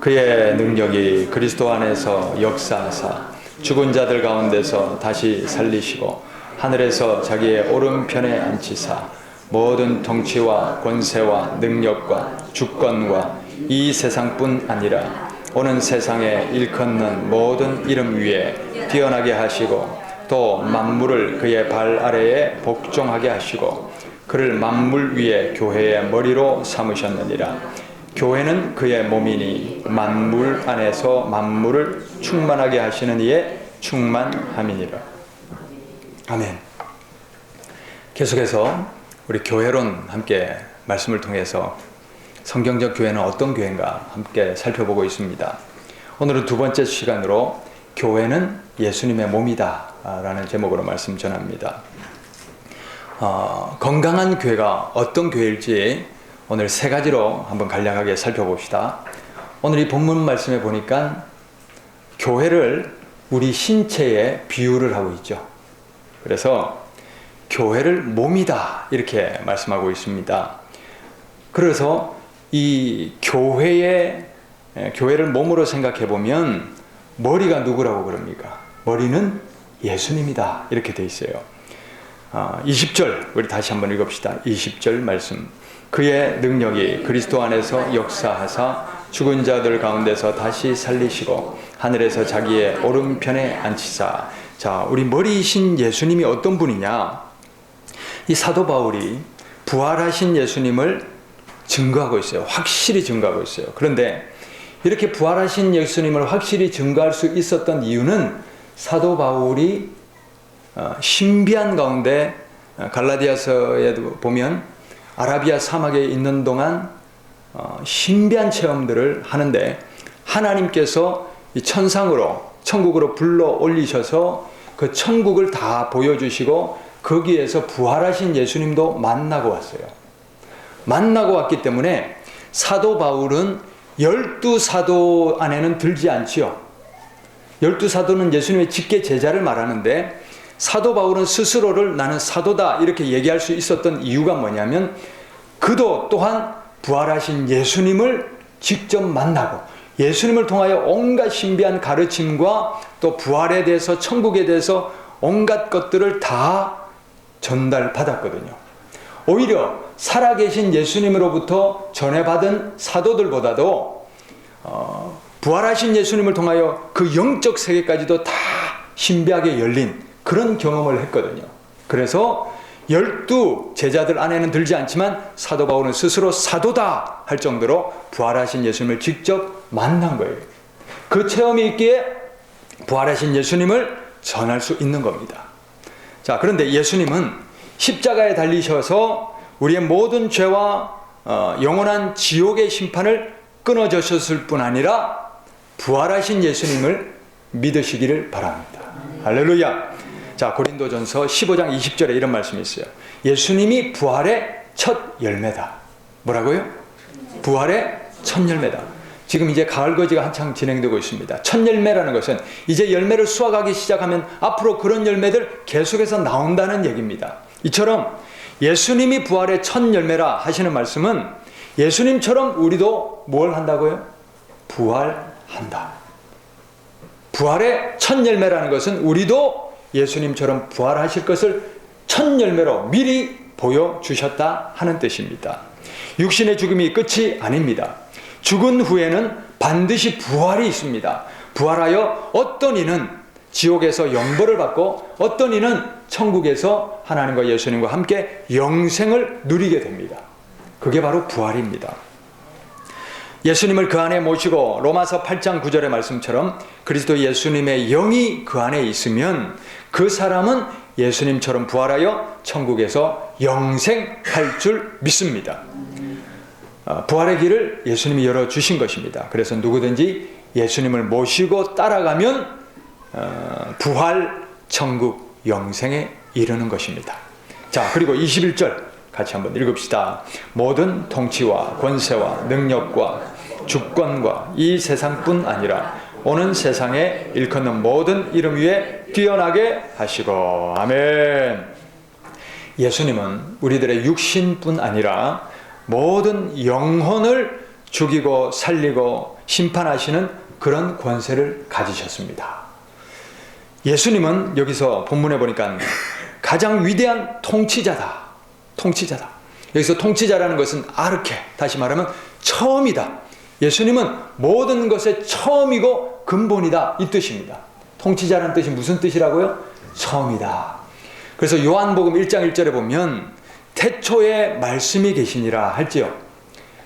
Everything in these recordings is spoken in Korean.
그의 능력이 그리스도 안에서 역사하사 죽은 자들 가운데서 다시 살리시고 하늘에서 자기의 오른편에 앉히사 모든 통치와 권세와 능력과 주권과 이 세상뿐 아니라 오는 세상에 일컫는 모든 이름 위에 뛰어나게 하시고 또 만물을 그의 발 아래에 복종하게 하시고 그를 만물 위에 교회의 머리로 삼으셨느니라. 교회는 그의 몸이니 만물 안에서 만물을 충만하게 하시는 이의 충만함이니라. 아멘. 계속해서 우리 교회론 함께 말씀을 통해서 성경적 교회는 어떤 교회인가 함께 살펴보고 있습니다. 오늘은 두 번째 시간으로 교회는 예수님의 몸이다 라는 제목으로 말씀 전합니다. 건강한 교회가 어떤 교회일지 오늘 세 가지로 한번 간략하게 살펴봅시다. 오늘 이 본문 말씀에 보니까 교회를 우리 신체에 비유를 하고 있죠. 그래서 교회를 몸이다 이렇게 말씀하고 있습니다. 그래서 이 교회를 몸으로 생각해 보면 머리가 누구라고 그럽니까? 머리는 예수님이다 이렇게 돼 있어요. 20절 우리 다시 한번 읽읍시다. 20절 말씀. 그의 능력이 그리스도 안에서 역사하사 죽은 자들 가운데서 다시 살리시고 하늘에서 자기의 오른편에 앉히사. 자, 우리 머리이신 예수님이 어떤 분이냐? 이 사도 바울이 부활하신 예수님을 증거하고 있어요. 확실히 증거하고 있어요. 그런데 이렇게 부활하신 예수님을 확실히 증거할 수 있었던 이유는 사도 바울이 신비한 가운데 갈라디아서에 보면 아라비아 사막에 있는 동안 신비한 체험들을 하는데 하나님께서 이 천상으로 천국으로 불러 올리셔서 그 천국을 다 보여주시고 거기에서 부활하신 예수님도 만나고 왔어요. 만나고 왔기 때문에 사도 바울은 12사도 안에는 들지 않지요. 12사도는 예수님의 직계 제자를 말하는데 사도 바울은 스스로를 나는 사도다 이렇게 얘기할 수 있었던 이유가 뭐냐면 그도 또한 부활하신 예수님을 직접 만나고 예수님을 통하여 온갖 신비한 가르침과 또 부활에 대해서 천국에 대해서 온갖 것들을 다 전달받았거든요. 오히려 살아계신 예수님으로부터 전해받은 사도들보다도 부활하신 예수님을 통하여 그 영적 세계까지도 다 신비하게 열린 그런 경험을 했거든요. 그래서 12 제자들 안에는 들지 않지만 사도 바울은 스스로 사도다 할 정도로 부활하신 예수님을 직접 만난 거예요. 그 체험이 있기에 부활하신 예수님을 전할 수 있는 겁니다. 자, 그런데 예수님은 십자가에 달리셔서 우리의 모든 죄와 영원한 지옥의 심판을 끊어주셨을 뿐 아니라 부활하신 예수님을 믿으시기를 바랍니다. 할렐루야. 자, 고린도전서 15장 20절에 이런 말씀이 있어요. 예수님이 부활의 첫 열매다. 뭐라고요? 부활의 첫 열매다. 지금 이제 가을거지가 한창 진행되고 있습니다. 첫 열매라는 것은 이제 열매를 수확하기 시작하면 앞으로 그런 열매들 계속해서 나온다는 얘기입니다. 이처럼 예수님이 부활의 첫 열매라 하시는 말씀은 예수님처럼 우리도 뭘 한다고요? 부활한다. 부활의 첫 열매라는 것은 우리도 예수님처럼 부활하실 것을 첫 열매로 미리 보여주셨다 하는 뜻입니다. 육신의 죽음이 끝이 아닙니다. 죽은 후에는 반드시 부활이 있습니다. 부활하여 어떤 이는 지옥에서 영벌을 받고 어떤 이는 천국에서 하나님과 예수님과 함께 영생을 누리게 됩니다. 그게 바로 부활입니다. 예수님을 그 안에 모시고 로마서 8장 9절의 말씀처럼 그리스도 예수님의 영이 그 안에 있으면 그 사람은 예수님처럼 부활하여 천국에서 영생할 줄 믿습니다. 부활의 길을 예수님이 열어주신 것입니다. 그래서 누구든지 예수님을 모시고 따라가면 부활, 천국, 영생에 이르는 것입니다. 자, 그리고 21절 같이 한번 읽읍시다. 모든 통치와 권세와 능력과 주권과 이 세상뿐 아니라 오는 세상에 일컫는 모든 이름 위에 뛰어나게 하시고. 아멘. 예수님은 우리들의 육신뿐 아니라 모든 영혼을 죽이고 살리고 심판하시는 그런 권세를 가지셨습니다. 예수님은 여기서 본문에 보니까 가장 위대한 통치자다. 통치자다. 여기서 통치자라는 것은 아르케, 다시 말하면 처음이다. 예수님은 모든 것의 처음이고 근본이다, 이 뜻입니다. 통치자라는 뜻이 무슨 뜻이라고요? 처음이다. 그래서 요한복음 1장 1절에 보면 태초에 말씀이 계시니라 할지요.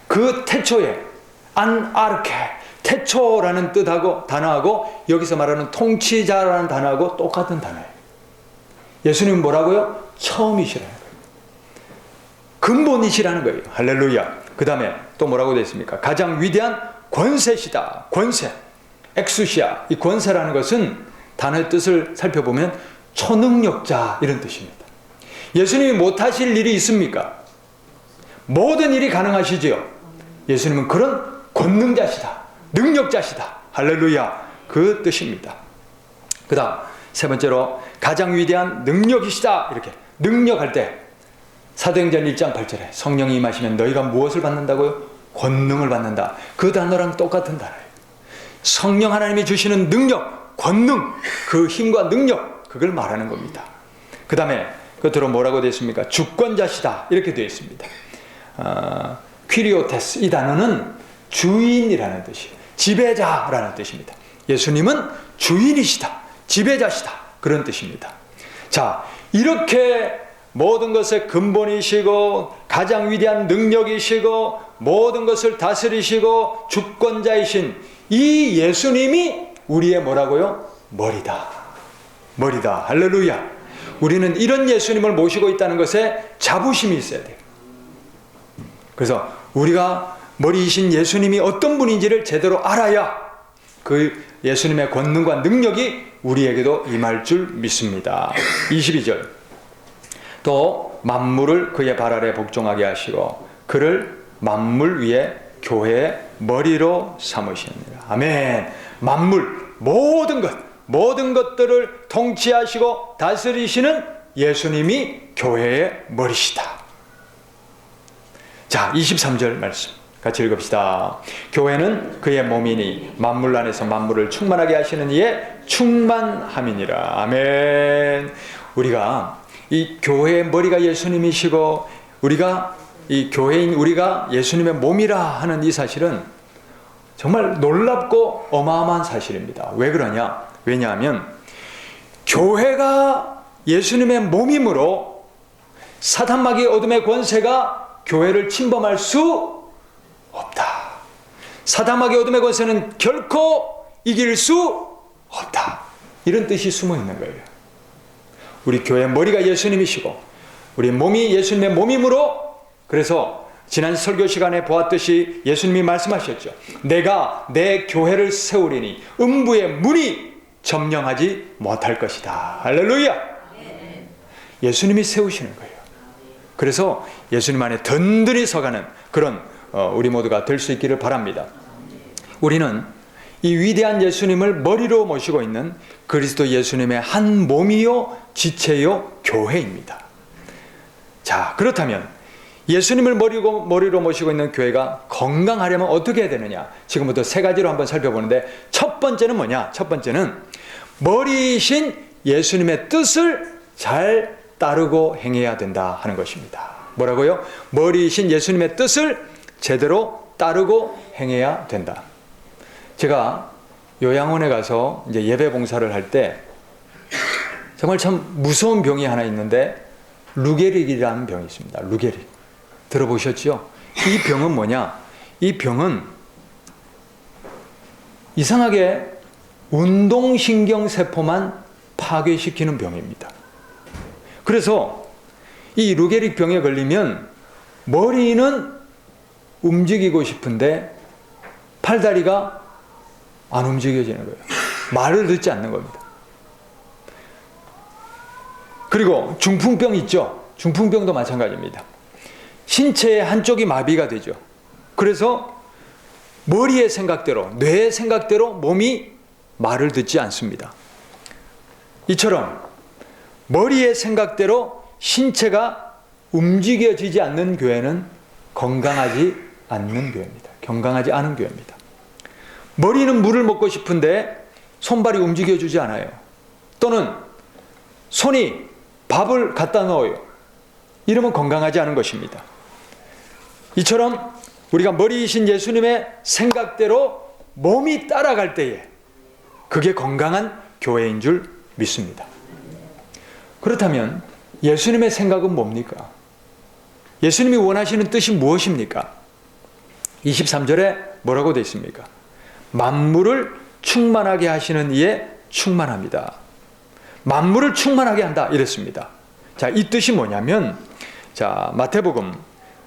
그 태초에 안 아르케, 태초라는 뜻하고 단어하고 여기서 말하는 통치자라는 단어하고 똑같은 단어예요. 예수님은 뭐라고요? 처음이시라는 거예요. 근본이시라는 거예요. 할렐루야. 그 다음에 또 뭐라고 되어 있습니까? 가장 위대한 권세시다. 권세. 엑수시아. 이 권세라는 것은 단어의 뜻을 살펴보면 초능력자, 이런 뜻입니다. 예수님이 못하실 일이 있습니까? 모든 일이 가능하시지요. 예수님은 그런 권능자시다. 능력자시다. 할렐루야. 그 뜻입니다. 그 다음 세 번째로 가장 위대한 능력이시다. 이렇게 능력할 때 사도행전 1장 8절에 성령이 임하시면 너희가 무엇을 받는다고요? 권능을 받는다. 그 단어랑 똑같은 단어예요. 성령 하나님이 주시는 능력, 권능, 그 힘과 능력, 그걸 말하는 겁니다. 그 다음에 끝으로 뭐라고 되어 있습니까? 주권자시다. 이렇게 되어 있습니다. 퀴리오테스, 이 단어는 주인이라는 뜻이에요. 지배자라는 뜻입니다. 예수님은 주인이시다. 지배자시다. 그런 뜻입니다. 자, 이렇게 모든 것의 근본이시고 가장 위대한 능력이시고 모든 것을 다스리시고 주권자이신 이 예수님이 우리의 뭐라고요? 머리다. 머리다. 할렐루야. 우리는 이런 예수님을 모시고 있다는 것에 자부심이 있어야 돼요. 그래서 우리가 머리이신 예수님이 어떤 분인지를 제대로 알아야 그 예수님의 권능과 능력이 우리에게도 임할 줄 믿습니다. 22절. 또 만물을 그의 발 아래 복종하게 하시고 그를 만물 위에 교회의 머리로 삼으시느니라. 아멘. 만물, 모든 것들을 통치하시고 다스리시는 예수님이 교회의 머리시다. 자, 23절 말씀 같이 읽읍시다. 교회는 그의 몸이니 만물 안에서 만물을 충만하게 하시는 이의 충만함이니라. 아멘. 우리가 이 교회의 머리가 예수님이시고 우리가 이 교회인 우리가 예수님의 몸이라 하는 이 사실은 정말 놀랍고 어마어마한 사실입니다. 왜 그러냐? 왜냐하면 교회가 예수님의 몸이므로 사탄마귀 어둠의 권세가 교회를 침범할 수 없다. 사탄마귀 어둠의 권세는 결코 이길 수 없다. 이런 뜻이 숨어 있는 거예요. 우리 교회의 머리가 예수님이시고 우리 몸이 예수님의 몸이므로, 그래서 지난 설교 시간에 보았듯이 예수님이 말씀하셨죠. 내가 내 교회를 세우리니 음부의 문이 점령하지 못할 것이다. 할렐루야. 예수님이 세우시는 거예요. 그래서 예수님 안에 든든히 서가는 그런 우리 모두가 될 수 있기를 바랍니다. 우리는 이 위대한 예수님을 머리로 모시고 있는 그리스도 예수님의 한 몸이요 지체요 교회입니다. 자, 그렇다면 예수님을 머리로 모시고 있는 교회가 건강하려면 어떻게 해야 되느냐? 지금부터 세 가지로 한번 살펴보는데, 첫 번째는 뭐냐? 첫 번째는 머리이신 예수님의 뜻을 잘 따르고 행해야 된다 하는 것입니다. 뭐라고요? 머리이신 예수님의 뜻을 제대로 따르고 행해야 된다. 제가 요양원에 가서 이제 예배 봉사를 할 때 정말 참 무서운 병이 하나 있는데 루게릭이라는 병이 있습니다. 루게릭. 들어보셨죠? 이 병은 뭐냐? 이 병은 이상하게 운동신경세포만 파괴시키는 병입니다. 그래서 이 루게릭 병에 걸리면 머리는 움직이고 싶은데 팔다리가 안 움직여지는 거예요. 말을 듣지 않는 겁니다. 그리고 중풍병 있죠? 중풍병도 마찬가지입니다. 신체의 한쪽이 마비가 되죠. 그래서 머리의 생각대로, 뇌의 생각대로 몸이 말을 듣지 않습니다. 이처럼 머리의 생각대로 신체가 움직여지지 않는 교회는 건강하지 않는 교회입니다. 건강하지 않은 교회입니다. 머리는 물을 먹고 싶은데 손발이 움직여주지 않아요. 또는 손이 밥을 갖다 넣어요. 이러면 건강하지 않은 것입니다. 이처럼 우리가 머리이신 예수님의 생각대로 몸이 따라갈 때에 그게 건강한 교회인 줄 믿습니다. 그렇다면 예수님의 생각은 뭡니까? 예수님이 원하시는 뜻이 무엇입니까? 23절에 뭐라고 되어 있습니까? 만물을 충만하게 하시는 이에 충만합니다. 만물을 충만하게 한다 이랬습니다. 자, 이 뜻이 뭐냐면, 자, 마태복음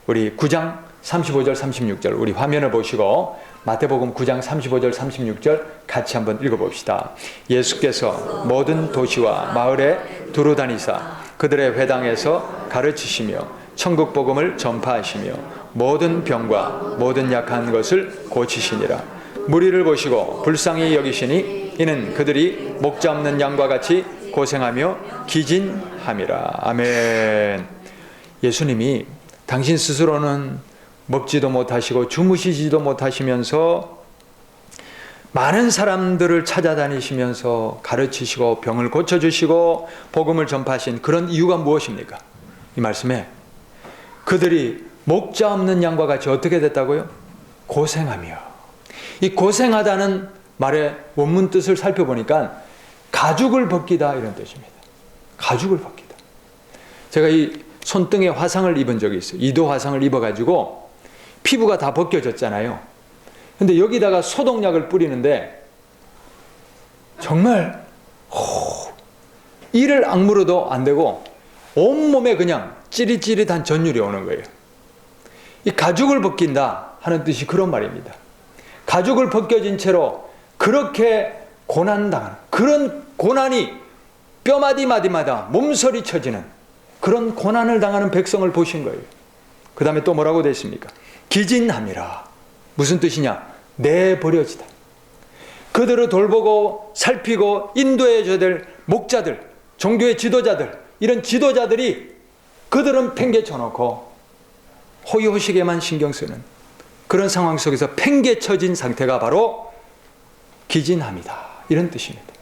우리 9장 35절 36절 우리 화면을 보시고 마태복음 9장 35절 36절 같이 한번 읽어봅시다. 예수께서 모든 도시와 마을에 두루 다니사 그들의 회당에서 가르치시며 천국 복음을 전파하시며 모든 병과 모든 약한 것을 고치시니라. 무리를 보시고 불쌍히 여기시니 이는 그들이 목자 없는 양과 같이 고생하며 기진함이라. 아멘. 예수님이 당신 스스로는 먹지도 못하시고 주무시지도 못하시면서 많은 사람들을 찾아다니시면서 가르치시고 병을 고쳐주시고 복음을 전파하신 그런 이유가 무엇입니까? 이 말씀에 그들이 목자 없는 양과 같이 어떻게 됐다고요? 고생하며. 이 고생하다는 말의 원문 뜻을 살펴보니까 가죽을 벗기다 이런 뜻입니다. 가죽을 벗기다. 제가 이 손등에 화상을 입은 적이 있어요. 2도 화상을 입어가지고 피부가 다 벗겨졌잖아요. 근데 여기다가 소독약을 뿌리는데 정말 이를 악물어도 안 되고 온몸에 그냥 찌릿찌릿한 전율이 오는 거예요. 이 가죽을 벗긴다 하는 뜻이 그런 말입니다. 가죽을 벗겨진 채로 그렇게 고난당하는 그런 고난이 뼈마디마디마다 몸서리 쳐지는 그런 고난을 당하는 백성을 보신 거예요. 그 다음에 또 뭐라고 되어 있습니까? 기진함이라. 무슨 뜻이냐? 내버려지다. 그들을 돌보고 살피고 인도해줘야 될 목자들, 종교의 지도자들, 이런 지도자들이 그들은 팽개쳐놓고 호의호식에만 신경 쓰는 그런 상황 속에서 팽개쳐진 상태가 바로 기진함이다. 이런 뜻입니다.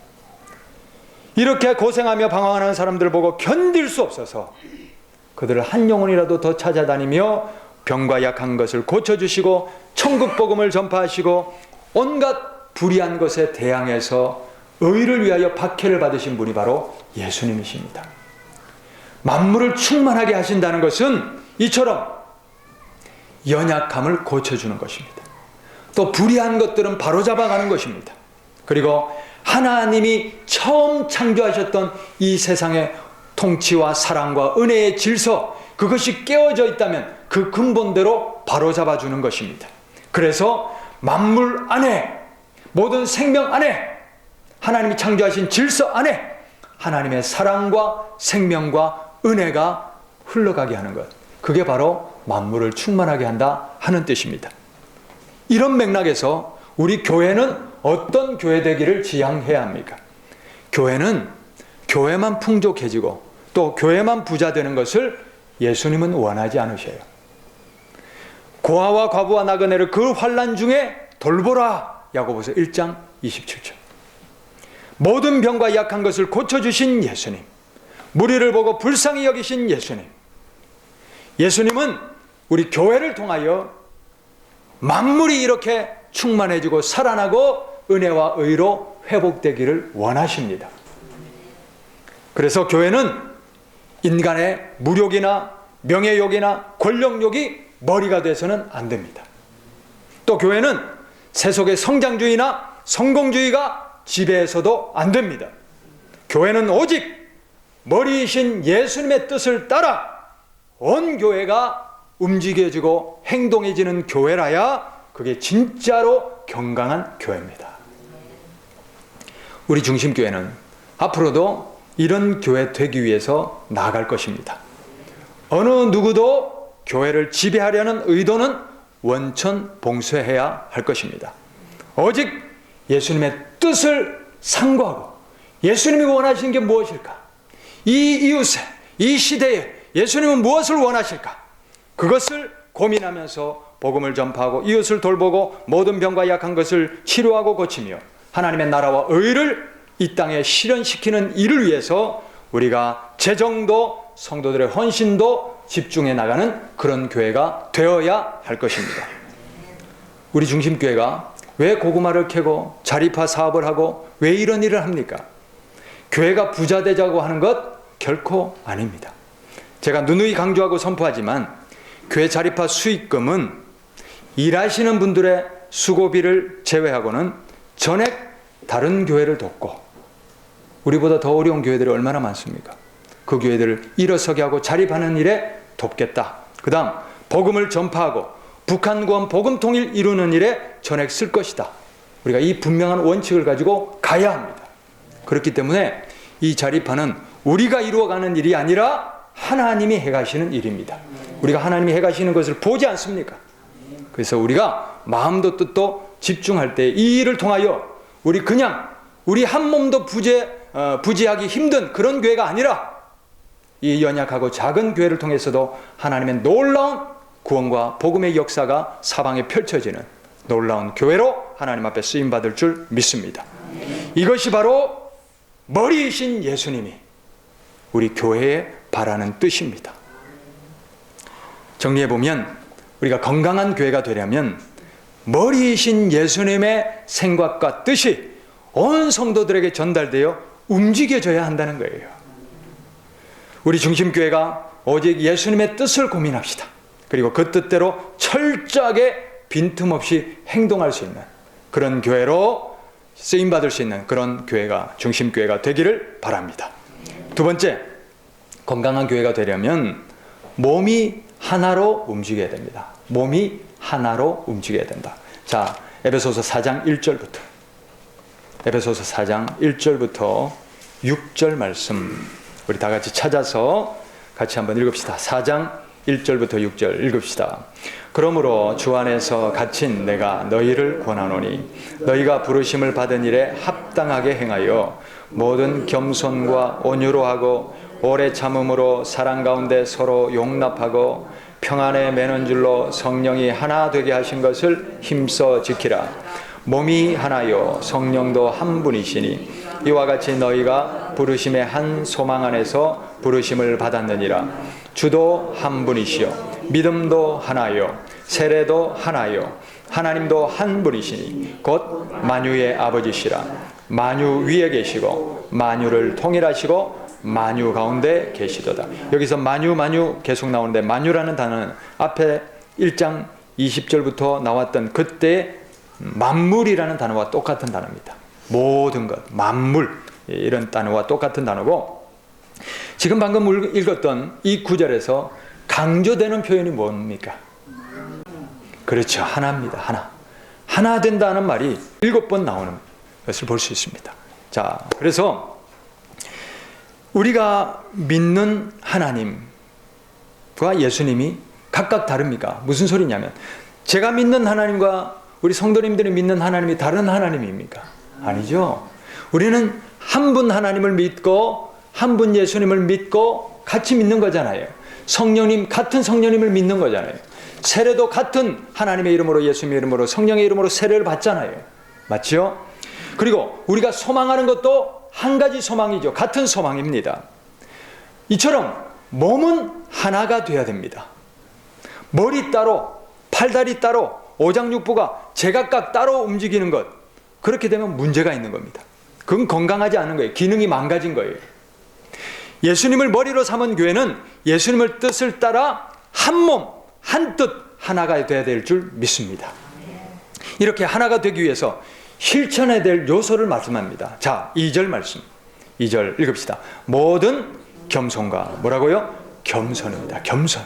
이렇게 고생하며 방황하는 사람들을 보고 견딜 수 없어서 그들을 한 영혼이라도 더 찾아다니며 병과 약한 것을 고쳐주시고 천국 복음을 전파하시고 온갖 불의한 것에 대항해서 의를 위하여 박해를 받으신 분이 바로 예수님이십니다. 만물을 충만하게 하신다는 것은 이처럼 연약함을 고쳐주는 것입니다. 또 불의한 것들은 바로잡아가는 것입니다. 그리고 하나님이 처음 창조하셨던 이 세상의 통치와 사랑과 은혜의 질서, 그것이 깨어져 있다면 그 근본대로 바로잡아주는 것입니다. 그래서 만물 안에, 모든 생명 안에, 하나님이 창조하신 질서 안에 하나님의 사랑과 생명과 은혜가 흘러가게 하는 것, 그게 바로 만물을 충만하게 한다 하는 뜻입니다. 이런 맥락에서 우리 교회는 어떤 교회 되기를 지향해야 합니까? 교회는 교회만 풍족해지고 또 교회만 부자 되는 것을 예수님은 원하지 않으셔요. 고아와 과부와 나그네를 그 환난 중에 돌보라. 야고보서 1장 27절. 모든 병과 약한 것을 고쳐주신 예수님, 무리를 보고 불쌍히 여기신 예수님, 예수님은 우리 교회를 통하여 만물이 이렇게 충만해지고 살아나고 은혜와 의로 회복되기를 원하십니다. 그래서 교회는 인간의 무욕이나 명예욕이나 권력욕이 머리가 돼서는 안 됩니다. 또 교회는 세속의 성장주의나 성공주의가 지배해서도 안 됩니다. 교회는 오직 머리이신 예수님의 뜻을 따라 온 교회가 움직여지고 행동해지는 교회라야 그게 진짜로 건강한 교회입니다. 우리 중심교회는 앞으로도 이런 교회 되기 위해서 나아갈 것입니다. 어느 누구도 교회를 지배하려는 의도는 원천 봉쇄해야 할 것입니다. 오직 예수님의 뜻을 상고하고 예수님이 원하시는 게 무엇일까? 이 이웃에, 이 시대에 예수님은 무엇을 원하실까? 그것을 고민하면서 복음을 전파하고 이웃을 돌보고 모든 병과 약한 것을 치료하고 고치며 하나님의 나라와 의를 이 땅에 실현시키는 일을 위해서 우리가 재정도 성도들의 헌신도 집중해 나가는 그런 교회가 되어야 할 것입니다. 우리 중심교회가 왜 고구마를 캐고 자립화 사업을 하고 왜 이런 일을 합니까? 교회가 부자 되자고 하는 것 결코 아닙니다. 제가 누누이 강조하고 선포하지만 교회 자립화 수익금은 일하시는 분들의 수고비를 제외하고는 전액 다른 교회를 돕고, 우리보다 더 어려운 교회들이 얼마나 많습니까? 그 교회들을 일어서게 하고 자립하는 일에 돕겠다. 그 다음 복음을 전파하고 북한 구원 복음 통일 이루는 일에 전액 쓸 것이다. 우리가 이 분명한 원칙을 가지고 가야 합니다. 그렇기 때문에 이 자립화는 우리가 이루어가는 일이 아니라 하나님이 해가시는 일입니다. 우리가 하나님이 해가시는 것을 보지 않습니까? 그래서 우리가 마음도 뜻도 집중할 때 이 일을 통하여 우리 한 몸도 부지하기 힘든 그런 교회가 아니라 이 연약하고 작은 교회를 통해서도 하나님의 놀라운 구원과 복음의 역사가 사방에 펼쳐지는 놀라운 교회로 하나님 앞에 쓰임받을 줄 믿습니다. 이것이 바로 머리이신 예수님이 우리 교회에 바라는 뜻입니다. 정리해보면 우리가 건강한 교회가 되려면 머리이신 예수님의 생각과 뜻이 온 성도들에게 전달되어 움직여져야 한다는 거예요. 우리 중심교회가 오직 예수님의 뜻을 고민합시다. 그리고 그 뜻대로 철저하게 빈틈없이 행동할 수 있는 그런 교회로 쓰임받을 수 있는 그런 교회가 중심교회가 되기를 바랍니다. 두 번째, 건강한 교회가 되려면 몸이 하나로 움직여야 됩니다. 몸이 하나로 움직여야 된다. 자, 에베소서 4장 1절부터 에베소서 4장 1절부터 6절 말씀 우리 다 같이 찾아서 같이 한번 읽읍시다. 4장 1절부터 6절 읽읍시다. 그러므로 주 안에서 갇힌 내가 너희를 권하노니 너희가 부르심을 받은 일에 합당하게 행하여 모든 겸손과 온유로 하고 오래 참음으로 사랑 가운데 서로 용납하고 평안에 매는 줄로 성령이 하나 되게 하신 것을 힘써 지키라. 몸이 하나요 성령도 한 분이시니 이와 같이 너희가 부르심의 한 소망 안에서 부르심을 받았느니라. 주도 한 분이시요 믿음도 하나요 세례도 하나요 하나님도 한 분이시니 곧 만유의 아버지시라. 만유 위에 계시고 만유를 통일하시고 만유 가운데 계시도다. 여기서 만유 계속 나오는데 만유라는 단어는 앞에 1장 20절부터 나왔던 그때 만물이라는 단어와 똑같은 단어입니다. 모든 것, 만물 이런 단어와 똑같은 단어고, 지금 방금 읽었던 이 구절에서 강조되는 표현이 뭡니까? 그렇죠. 하나입니다. 하나 된다는 말이 7번 나오는 것을 볼 수 있습니다. 자, 그래서 우리가 믿는 하나님과 예수님이 각각 다릅니까? 무슨 소리냐면 제가 믿는 하나님과 우리 성도님들이 믿는 하나님이 다른 하나님입니까? 아니죠. 우리는 한 분 하나님을 믿고 한 분 예수님을 믿고 같이 믿는 거잖아요. 성령님, 같은 성령님을 믿는 거잖아요. 세례도 같은 하나님의 이름으로 예수님의 이름으로 성령의 이름으로 세례를 받잖아요. 맞죠? 그리고 우리가 소망하는 것도 한 가지 소망이죠. 같은 소망입니다. 이처럼 몸은 하나가 돼야 됩니다. 머리 따로, 팔다리 따로, 오장육부가 제각각 따로 움직이는 것, 그렇게 되면 문제가 있는 겁니다. 그건 건강하지 않은 거예요. 기능이 망가진 거예요. 예수님을 머리로 삼은 교회는 예수님의 뜻을 따라 한 몸, 한 뜻, 하나가 돼야 될 줄 믿습니다. 이렇게 하나가 되기 위해서 실천해야 될 요소를 말씀합니다. 자, 2절 말씀. 2절 읽읍시다. 모든 겸손과 뭐라고요? 겸손입니다. 겸손.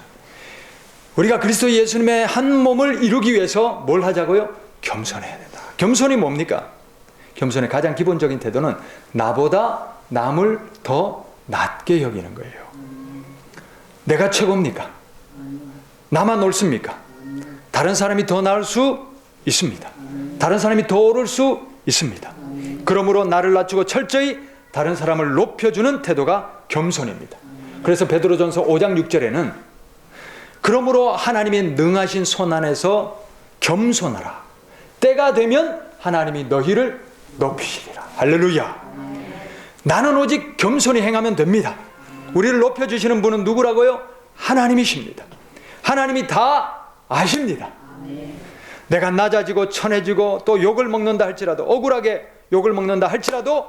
우리가 그리스도 예수님의 한 몸을 이루기 위해서 뭘 하자고요? 겸손해야 된다. 겸손이 뭡니까? 겸손의 가장 기본적인 태도는 나보다 남을 더 낮게 여기는 거예요. 내가 최고입니까? 나만 옳습니까? 다른 사람이 더 나을 수 있습니다. 다른 사람이 더 오를 수 있습니다. 그러므로 나를 낮추고 철저히 다른 사람을 높여주는 태도가 겸손입니다. 그래서 베드로전서 5장 6절에는 그러므로 하나님의 능하신 손 안에서 겸손하라. 때가 되면 하나님이 너희를 높이시리라. 할렐루야. 나는 오직 겸손히 행하면 됩니다. 우리를 높여주시는 분은 누구라고요? 하나님이십니다. 하나님이 다 아십니다. 내가 낮아지고 천해지고 또 욕을 먹는다 할지라도, 억울하게 욕을 먹는다 할지라도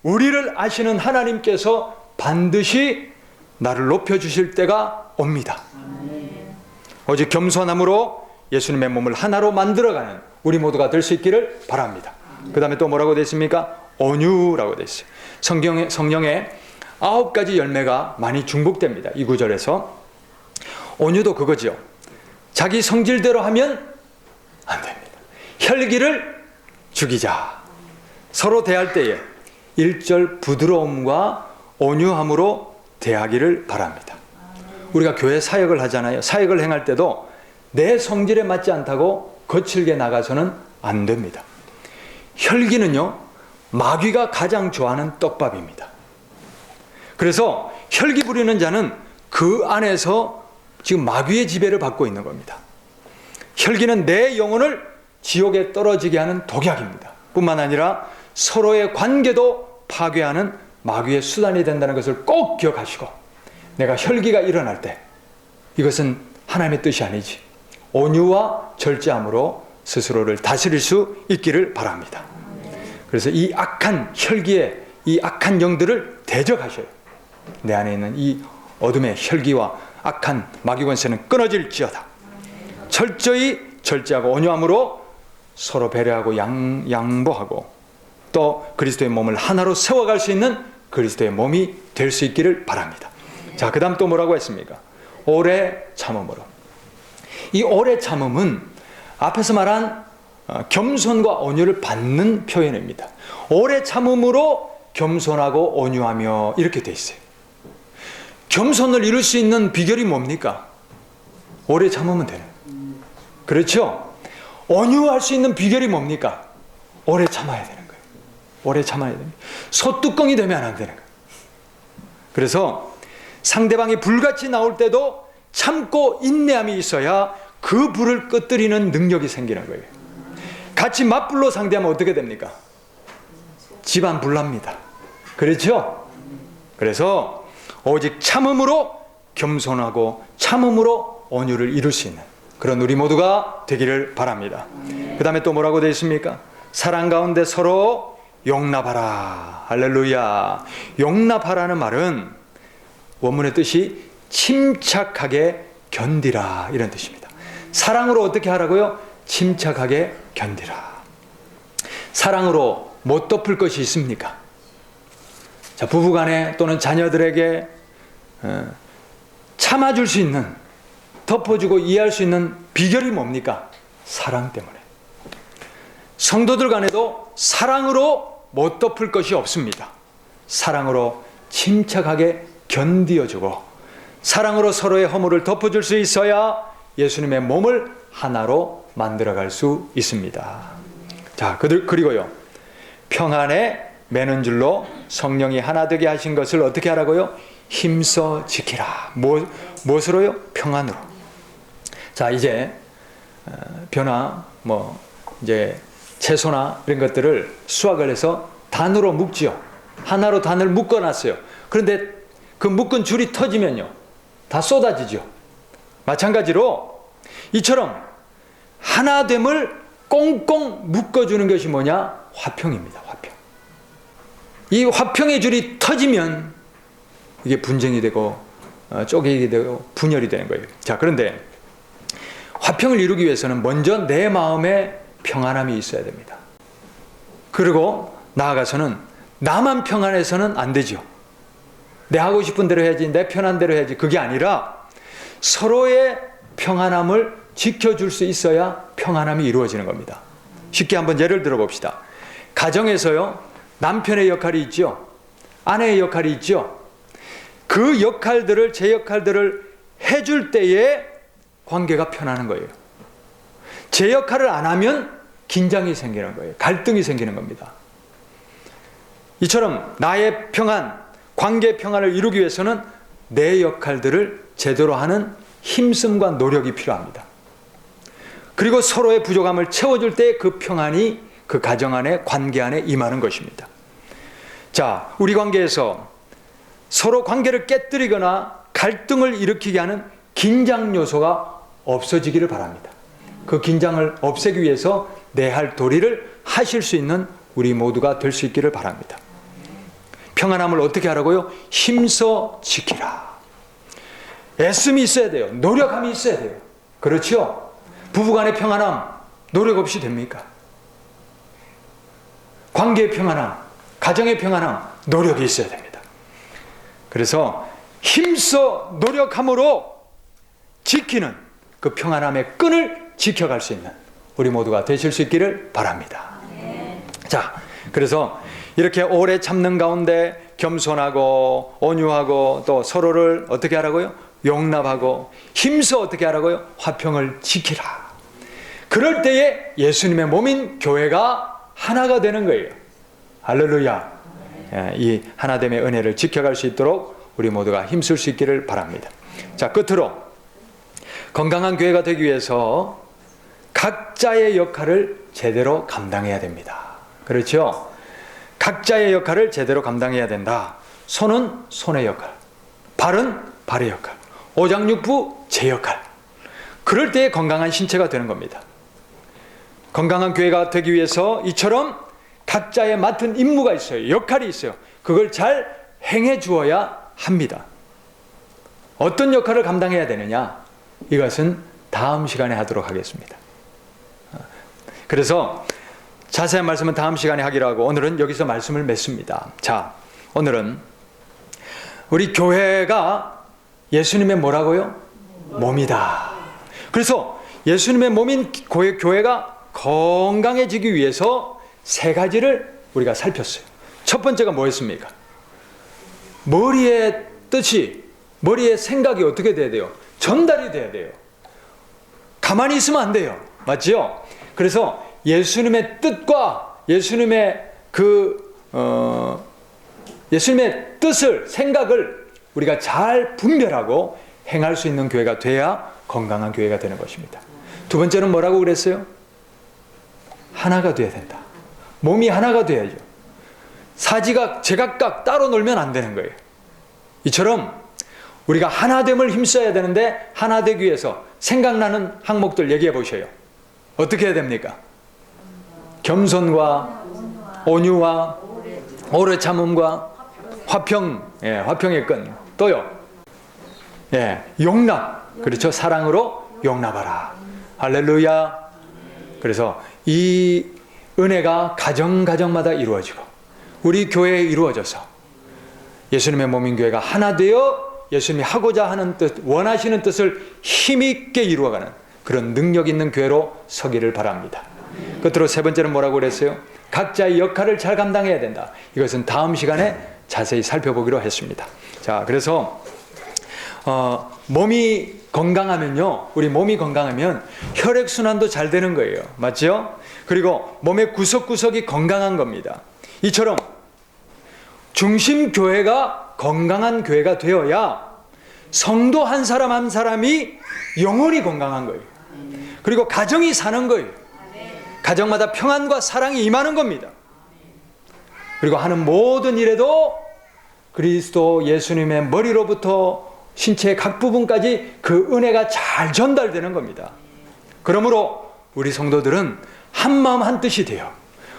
우리를 아시는 하나님께서 반드시 나를 높여주실 때가 옵니다. 오직 겸손함으로 예수님의 몸을 하나로 만들어가는 우리 모두가 될 수 있기를 바랍니다. 그 다음에 또 뭐라고 되어 있습니까? 온유라고 되어 있어요. 성령의 9가지 열매가 많이 중복됩니다. 이 구절에서. 온유도 그거죠. 자기 성질대로 하면 안 됩니다. 혈기를 죽이자. 서로 대할 때에 1절 부드러움과 온유함으로 대하기를 바랍니다. 우리가 교회 사역을 하잖아요. 사역을 행할 때도 내 성질에 맞지 않다고 거칠게 나가서는 안 됩니다. 혈기는요, 마귀가 가장 좋아하는 떡밥입니다. 그래서 혈기 부리는 자는 그 안에서 지금 마귀의 지배를 받고 있는 겁니다. 혈기는 내 영혼을 지옥에 떨어지게 하는 독약입니다. 뿐만 아니라 서로의 관계도 파괴하는 마귀의 수단이 된다는 것을 꼭 기억하시고, 내가 혈기가 일어날 때 이것은 하나님의 뜻이 아니지, 온유와 절제함으로 스스로를 다스릴 수 있기를 바랍니다. 그래서 이 악한 혈기의 이 악한 영들을 대적하셔요. 내 안에 있는 이 어둠의 혈기와 악한 마귀 권세는 끊어질지어다. 철저히 절제하고 온유함으로 서로 배려하고 양보하고 또 그리스도의 몸을 하나로 세워갈 수 있는 그리스도의 몸이 될 수 있기를 바랍니다. 자, 그 다음 또 뭐라고 했습니까? 오래 참음으로. 이 오래 참음은 앞에서 말한 겸손과 온유를 받는 표현입니다. 오래 참음으로 겸손하고 온유하며 이렇게 돼 있어요. 겸손을 이룰 수 있는 비결이 뭡니까? 오래 참으면 되는 거예요. 그렇죠? 온유할 수 있는 비결이 뭡니까? 오래 참아야 되는 거예요. 오래 참아야 됩니다. 소뚜껑이 되면 안 되는 거예요. 그래서 상대방이 불같이 나올 때도 참고 인내함이 있어야 그 불을 끄뜨리는 능력이 생기는 거예요. 같이 맞불로 상대하면 어떻게 됩니까? 집안 불납니다. 그렇죠? 그래서 오직 참음으로 겸손하고 참음으로 온유를 이룰 수 있는 그런 우리 모두가 되기를 바랍니다. 그 다음에 또 뭐라고 되어 있습니까? 사랑 가운데 서로 용납하라. 할렐루야. 용납하라는 말은 원문의 뜻이 침착하게 견디라, 이런 뜻입니다. 사랑으로 어떻게 하라고요? 침착하게 견디라. 사랑으로 못 덮을 것이 있습니까? 자, 부부간에 또는 자녀들에게 참아줄 수 있는, 덮어주고 이해할 수 있는 비결이 뭡니까? 사랑 때문에. 성도들 간에도 사랑으로 못 덮을 것이 없습니다. 사랑으로 침착하게 견디어주고 사랑으로 서로의 허물을 덮어줄 수 있어야 예수님의 몸을 하나로 만들어갈 수 있습니다. 자, 그리고요, 평안에 매는 줄로 성령이 하나 되게 하신 것을 어떻게 하라고요? 힘써 지키라. 무엇으로요? 평안으로. 자, 이제 변화, 이제 채소나 이런 것들을 수확을 해서 단으로 묶지요. 하나로 단을 묶어놨어요. 그런데 그 묶은 줄이 터지면요, 다 쏟아지죠. 마찬가지로 이처럼 하나됨을 꽁꽁 묶어주는 것이 뭐냐? 화평입니다. 화평. 이 화평의 줄이 터지면 이게 분쟁이 되고 쪼개게 되고 분열이 되는 거예요. 자, 그런데 화평을 이루기 위해서는 먼저 내 마음에 평안함이 있어야 됩니다. 그리고 나아가서는 나만 평안해서는 안 되죠. 내 하고 싶은 대로 해야지, 내 편한 대로 해야지, 그게 아니라 서로의 평안함을 지켜줄 수 있어야 평안함이 이루어지는 겁니다. 쉽게 한번 예를 들어봅시다. 가정에서요, 남편의 역할이 있죠. 아내의 역할이 있죠. 그 역할들을, 제 역할들을 해줄 때에 관계가 편하는 거예요. 제 역할을 안 하면 긴장이 생기는 거예요. 갈등이 생기는 겁니다. 이처럼 나의 평안, 관계 평안을 이루기 위해서는 내 역할들을 제대로 하는 힘씀과 노력이 필요합니다. 그리고 서로의 부족함을 채워줄 때 그 평안이 그 가정 안에, 관계 안에 임하는 것입니다. 자, 우리 관계에서 서로 관계를 깨뜨리거나 갈등을 일으키게 하는 긴장 요소가 없어지기를 바랍니다. 그 긴장을 없애기 위해서 내 할 도리를 하실 수 있는 우리 모두가 될 수 있기를 바랍니다. 평안함을 어떻게 하라고요? 힘써 지키라. 애씀이 있어야 돼요. 노력함이 있어야 돼요. 그렇죠? 부부간의 평안함 노력 없이 됩니까? 관계의 평안함, 가정의 평안함 노력이 있어야 됩니다. 그래서 힘써 노력함으로 지키는 그 평안함의 끈을 지켜갈 수 있는 우리 모두가 되실 수 있기를 바랍니다. 자, 그래서 이렇게 오래 참는 가운데 겸손하고 온유하고 또 서로를 어떻게 하라고요? 용납하고 힘써 어떻게 하라고요? 화평을 지키라. 그럴 때에 예수님의 몸인 교회가 하나가 되는 거예요. 할렐루야. 이 하나됨의 은혜를 지켜갈 수 있도록 우리 모두가 힘쓸 수 있기를 바랍니다. 자, 끝으로 건강한 교회가 되기 위해서 각자의 역할을 제대로 감당해야 됩니다. 그렇죠? 각자의 역할을 제대로 감당해야 된다. 손은 손의 역할, 발은 발의 역할, 오장육부 제 역할. 그럴 때에 건강한 신체가 되는 겁니다. 건강한 교회가 되기 위해서 이처럼 각자의 맡은 임무가 있어요. 역할이 있어요. 그걸 잘 행해 주어야 합니다. 어떤 역할을 감당해야 되느냐? 이것은 다음 시간에 하도록 하겠습니다. 그래서 자세한 말씀은 다음 시간에 하기로 하고 오늘은 여기서 말씀을 맺습니다. 자, 오늘은 우리 교회가 예수님의 뭐라고요? 몸이다. 그래서 예수님의 몸인 교회가 건강해지기 위해서 세 가지를 우리가 살폈어요. 첫 번째가 뭐였습니까? 머리의 뜻이, 머리의 생각이 어떻게 돼야 돼요? 전달이 돼야 돼요. 가만히 있으면 안 돼요. 맞지요? 그래서 예수님의 뜻과 예수님의 예수님의 뜻을, 생각을 우리가 잘 분별하고 행할 수 있는 교회가 돼야 건강한 교회가 되는 것입니다. 두 번째는 뭐라고 그랬어요? 하나가 돼야 된다. 몸이 하나가 돼야죠. 사지가 제각각 따로 놀면 안 되는 거예요. 이처럼 우리가 하나됨을 힘써야 되는데 하나 되기 위해서 생각나는 항목들 얘기해 보셔요. 어떻게 해야 됩니까? 겸손과 온유와 오래 참음과 화평, 화평의 끈. 또요, 용납. 그렇죠? 사랑으로 용납하라. 할렐루야. 그래서 이 은혜가 가정마다 이루어지고 우리 교회에 이루어져서 예수님의 몸인 교회가 하나 되어 예수님이 하고자 하는 뜻, 원하시는 뜻을 힘있게 이루어가는 그런 능력 있는 교회로 서기를 바랍니다. 끝으로 세 번째는 뭐라고 그랬어요? 각자의 역할을 잘 감당해야 된다. 이것은 다음 시간에 자세히 살펴보기로 했습니다. 자, 그래서 몸이 건강하면요, 우리 몸이 건강하면 혈액순환도 잘 되는 거예요. 맞죠? 그리고 몸의 구석구석이 건강한 겁니다. 이처럼 중심교회가 건강한 교회가 되어야 성도 한 사람 한 사람이 영혼이 건강한 거예요. 그리고 가정이 사는 거예요. 가정마다 평안과 사랑이 임하는 겁니다. 그리고 하는 모든 일에도 그리스도 예수님의 머리로부터 신체의 각 부분까지 그 은혜가 잘 전달되는 겁니다. 그러므로 우리 성도들은 한 마음 한 뜻이 돼요.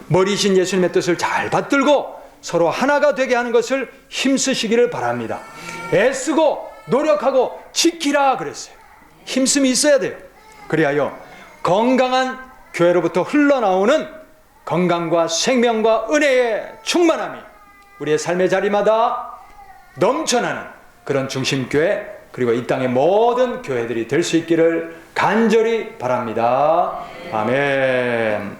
머리신 예수님의 뜻을 잘 받들고 서로 하나가 되게 하는 것을 힘쓰시기를 바랍니다. 애쓰고 노력하고 지키라 그랬어요. 힘씀이 있어야 돼요. 그리하여 건강한 교회로부터 흘러나오는 건강과 생명과 은혜의 충만함이 우리의 삶의 자리마다 넘쳐나는 그런 중심교회, 그리고 이 땅의 모든 교회들이 될 수 있기를 간절히 바랍니다. 아멘.